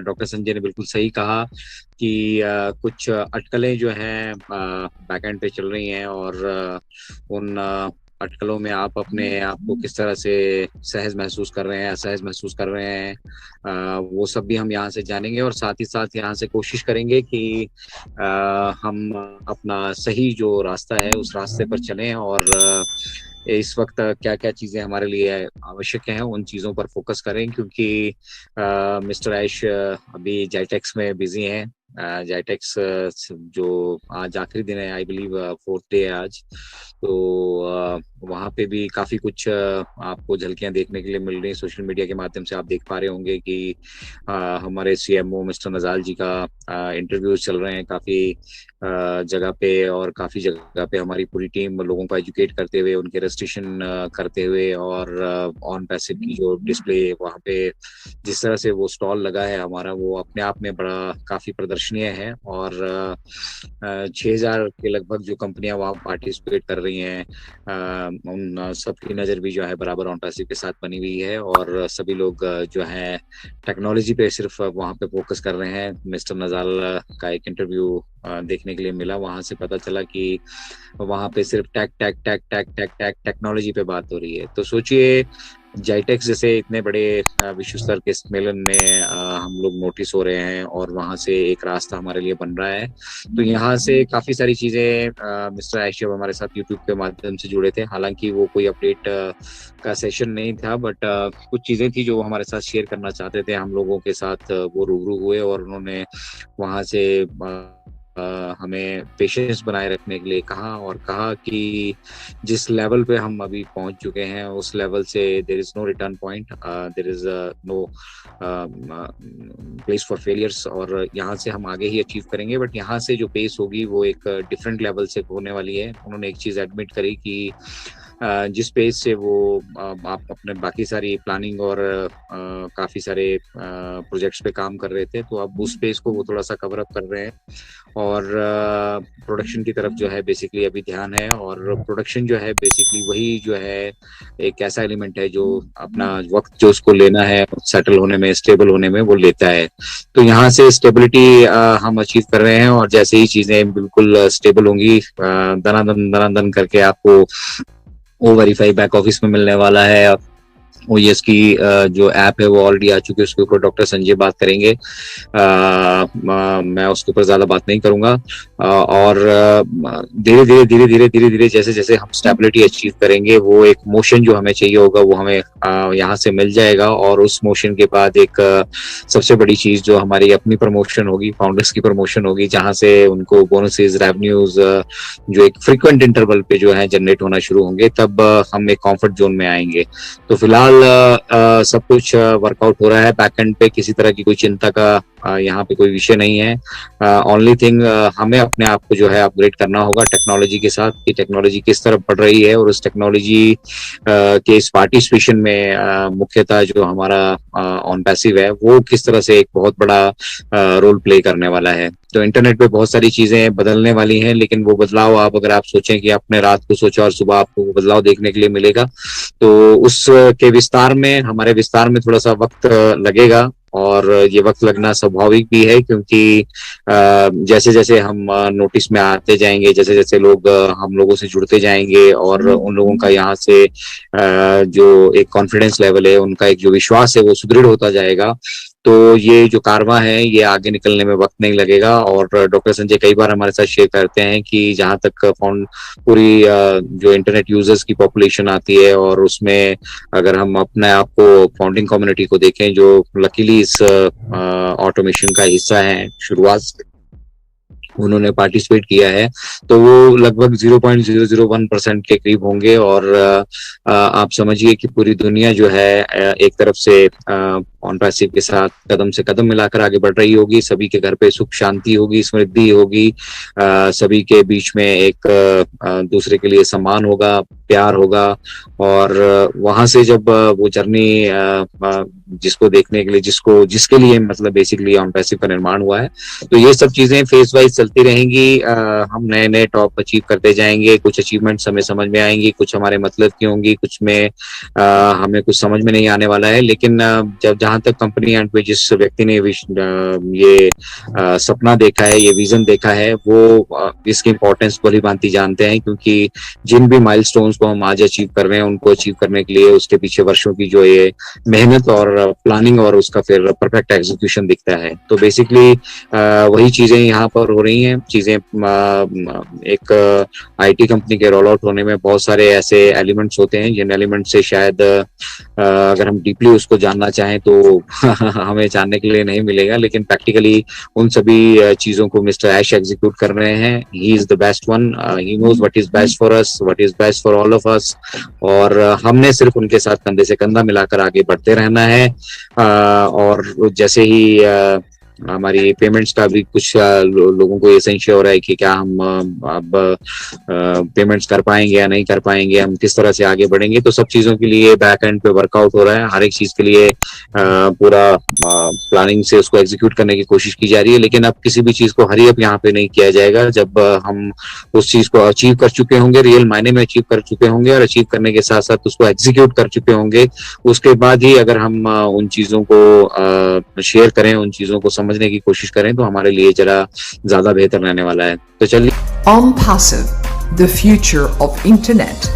Doctor Sanjay ने बिल्कुल सही कहा कि कुछ अटकलें जो हैं बैकएंड पे चल रही हैं, और उन अटकलों में आप अपने आप को किस तरह से सहज महसूस कर रहे हैं, असहज महसूस कर रहे हैं, वो सब भी हम यहाँ से जानेंगे। और साथ ही साथ यहाँ से कोशिश करेंगे कि हम अपना सही जो रास्ता है उस रास्ते पर चलें, और इस वक्त क्या क्या चीज़ें हमारे लिए आवश्यक हैं उन चीज़ों पर फोकस करें, क्योंकि मिस्टर ऐश अभी जाइटेक्स में बिजी हैं। जाइटेक्स जो आज आखिरी दिन है, आई बिलीव फोर्थ डे है आज, तो वहाँ पे भी काफ़ी कुछ आपको झलकियां देखने के लिए मिल रही हैं। सोशल मीडिया के माध्यम से आप देख पा रहे होंगे कि हमारे सीएमओ मिस्टर नजाल जी का इंटरव्यू चल रहे हैं काफ़ी जगह पे, और काफ़ी जगह पे हमारी पूरी टीम लोगों को एजुकेट करते हुए, उनके रजिस्ट्रेशन करते हुए, और ऑन पैसिव की जो डिस्प्ले वहाँ पे जिस तरह से वो स्टॉल लगा है हमारा, वो अपने आप में बड़ा काफ़ी प्रदर्शनीय है। और 6,000 के लगभग जो कंपनियां वहाँ पार्टिसिपेट कर रही हैं, उन सबकी नज़र भी जो है बराबर ऑन पैसिव के साथ बनी हुई है, और सभी लोग जो है टेक्नोलॉजी पे सिर्फ वहाँ पे फोकस कर रहे हैं। मिस्टर नजाल का एक इंटरव्यू देखने के लिए मिला, वहां से पता चला कि वहां पे सिर्फ टैक टैक टैक टैक टैक टैक टेक्नोलॉजी पे बात हो रही है। तो सोचिए, जाइटेक्स जैसे इतने बड़े विश्व स्तर के सम्मेलन में हम लोग नोटिस हो रहे हैं, और वहां से एक रास्ता हमारे लिए बन रहा है। तो यहाँ से काफी सारी चीजें मिस्टर ऐश हमारे साथ यूट्यूब के माध्यम से जुड़े थे, हालांकि वो कोई अपडेट का सेशन नहीं था, बट कुछ चीजें थी जो वो हमारे साथ शेयर करना चाहते थे हम लोगों के साथ। वो रूबरू हुए और उन्होंने वहां से हमें पेशेंस बनाए रखने के लिए कहा, और कहा कि जिस लेवल पे हम अभी पहुंच चुके हैं उस लेवल से there is no return point, there is no place for failures, और यहाँ से हम आगे ही अचीव करेंगे। बट यहाँ से जो पेस होगी वो एक डिफरेंट लेवल से होने वाली है। उन्होंने एक चीज़ एडमिट करी कि जिस पेज से वो आप अपने बाकी सारी प्लानिंग और काफ़ी सारे प्रोजेक्ट्स पे काम कर रहे थे, तो अब उस पेज को वो थोड़ा सा कवर अप कर रहे हैं, और प्रोडक्शन की तरफ जो है बेसिकली अभी ध्यान है। और प्रोडक्शन जो है बेसिकली वही जो है एक ऐसा एलिमेंट है जो अपना वक्त जो उसको लेना है सेटल होने में, स्टेबल होने में, वो लेता है। तो यहाँ से स्टेबिलिटी हम अचीव कर रहे हैं, और जैसे ही चीज़ें बिल्कुल स्टेबल होंगी, दनादन करके आपको वो वेरीफाई बैक ऑफिस में मिलने वाला है। ओएस की जो ऐप है वो ऑलरेडी आ चुकी है, उसके ऊपर डॉक्टर संजय बात करेंगे। मैं उसके ऊपर ज्यादा बात नहीं करूंगा। और धीरे धीरे धीरे धीरे धीरे धीरे जैसे जैसे हम स्टेबिलिटी अचीव करेंगे, वो एक मोशन जो हमें चाहिए होगा वो हमें यहाँ से मिल जाएगा। और उस मोशन के बाद एक सबसे बड़ी चीज जो हमारी अपनी प्रमोशन होगी, फाउंडर्स की प्रमोशन होगी, जहाँ से उनको बोनसेस, रेवेन्यूज जो एक फ्रीक्वेंट इंटरवल पे जो है जनरेट होना शुरू होंगे, तब हम एक कंफर्ट जोन में आएंगे। तो फिलहाल सब कुछ वर्कआउट हो रहा है बैकएंड पे, किसी तरह की कोई चिंता का यहाँ पे कोई विषय नहीं है। ओनली थिंग हमें अपने आप को जो है अपग्रेड करना होगा टेक्नोलॉजी के साथ, कि टेक्नोलॉजी किस तरफ बढ़ रही है, और उस टेक्नोलॉजी के इस पार्टिसिपेशन में मुख्यतः जो हमारा ऑन पैसिव है वो किस तरह से एक बहुत बड़ा रोल प्ले करने वाला है। तो इंटरनेट पे बहुत सारी चीजें बदलने वाली हैं, लेकिन वो बदलाव आप अगर आप सोचें कि आपने रात को सोचा और सुबह आपको वो बदलाव देखने के लिए मिलेगा, तो उसके विस्तार में, हमारे विस्तार में थोड़ा सा वक्त लगेगा। और ये वक्त लगना स्वाभाविक भी है, क्योंकि जैसे जैसे हम नोटिस में आते जाएंगे, जैसे जैसे लोग हम लोगों से जुड़ते जाएंगे, और उन लोगों का यहाँ से जो एक कॉन्फिडेंस लेवल है, उनका एक जो विश्वास है वो सुदृढ़ होता जाएगा। तो ये जो कारवां है ये आगे निकलने में वक्त नहीं लगेगा। और डॉक्टर संजय कई बार हमारे साथ शेयर करते हैं कि जहां तक पूरी जो इंटरनेट यूजर्स की पॉपुलेशन आती है, और उसमें अगर हम अपने आप को फाउंडिंग कम्युनिटी को देखें जो लकीली इस ऑटोमेशन का हिस्सा है, शुरुआत से उन्होंने पार्टिसिपेट किया है, तो वो लगभग 0.001% के करीब होंगे। और आप समझिए कि पूरी दुनिया जो है एक तरफ से ऑन पैसिव के साथ कदम से कदम मिलाकर आगे बढ़ रही होगी, सभी के घर पे सुख शांति होगी, समृद्धि होगी, सभी के बीच में एक दूसरे के लिए सम्मान होगा, प्यार होगा। और वहां से जब वो जर्नी जिसको देखने के लिए, जिसके लिए मतलब बेसिकली ऑन पैसिव का निर्माण हुआ है, तो ये सब चीजें फेज वाइज चलती रहेंगी। हम नए नए टॉप अचीव करते जाएंगे, कुछ अचीवमेंट्स हमें समझ में आएंगी, कुछ हमारे मतलब की होंगी, कुछ में हमें कुछ समझ में नहीं आने वाला है। लेकिन जब जहां तक कंपनी एंड पे जिस व्यक्ति ने ये सपना देखा है, ये विजन देखा है, वो इसकी इंपॉर्टेंस भली भांति जानते हैं, क्योंकि जिन भी माइलस्टोन्स को हम आज अचीव कर रहे हैं, उनको अचीव करने के लिए उसके पीछे वर्षों की जो ये मेहनत और प्लानिंग और उसका फिर परफेक्ट एग्जीक्यूशन दिखता है। तो बेसिकली वही चीजें यहाँ पर हो रही हैं। चीजें एक आईटी कंपनी के रोल आउट होने में बहुत सारे ऐसे एलिमेंट्स होते हैं जिन एलिमेंट से शायद अगर हम डीपली उसको जानना चाहें तो हमें जानने के लिए नहीं मिलेगा, लेकिन प्रैक्टिकली उन सभी चीजों को मिस्टर ऐश एग्जीक्यूट कर रहे हैं। He is the best one, he knows what is best for us, what is best for all of us, और हमने सिर्फ उनके साथ कंधे से कंधा मिलाकर आगे बढ़ते रहना है। और जैसे ही हमारी पेमेंट्स का भी कुछ लोगों को ये संशय हो रहा है कि क्या हम अब पेमेंट्स कर पाएंगे या नहीं कर पाएंगे, हम किस तरह से आगे बढ़ेंगे, तो सब चीजों के लिए बैक एंड पे वर्कआउट हो रहा है। हर एक चीज के लिए पूरा प्लानिंग से उसको एग्जीक्यूट करने की कोशिश की जा रही है। लेकिन अब किसी भी चीज को हरी अप यहाँ पे नहीं किया जाएगा। जब हम उस चीज को अचीव कर चुके होंगे, रियल मायने में अचीव कर चुके होंगे, और अचीव करने के साथ साथ उसको एग्जीक्यूट कर चुके होंगे, उसके बाद ही अगर हम उन चीजों को शेयर करें, उन चीजों को समझने की कोशिश करें, तो हमारे लिए जरा ज्यादा बेहतर रहने वाला है। तो चलिए, OnPassive, the future of internet.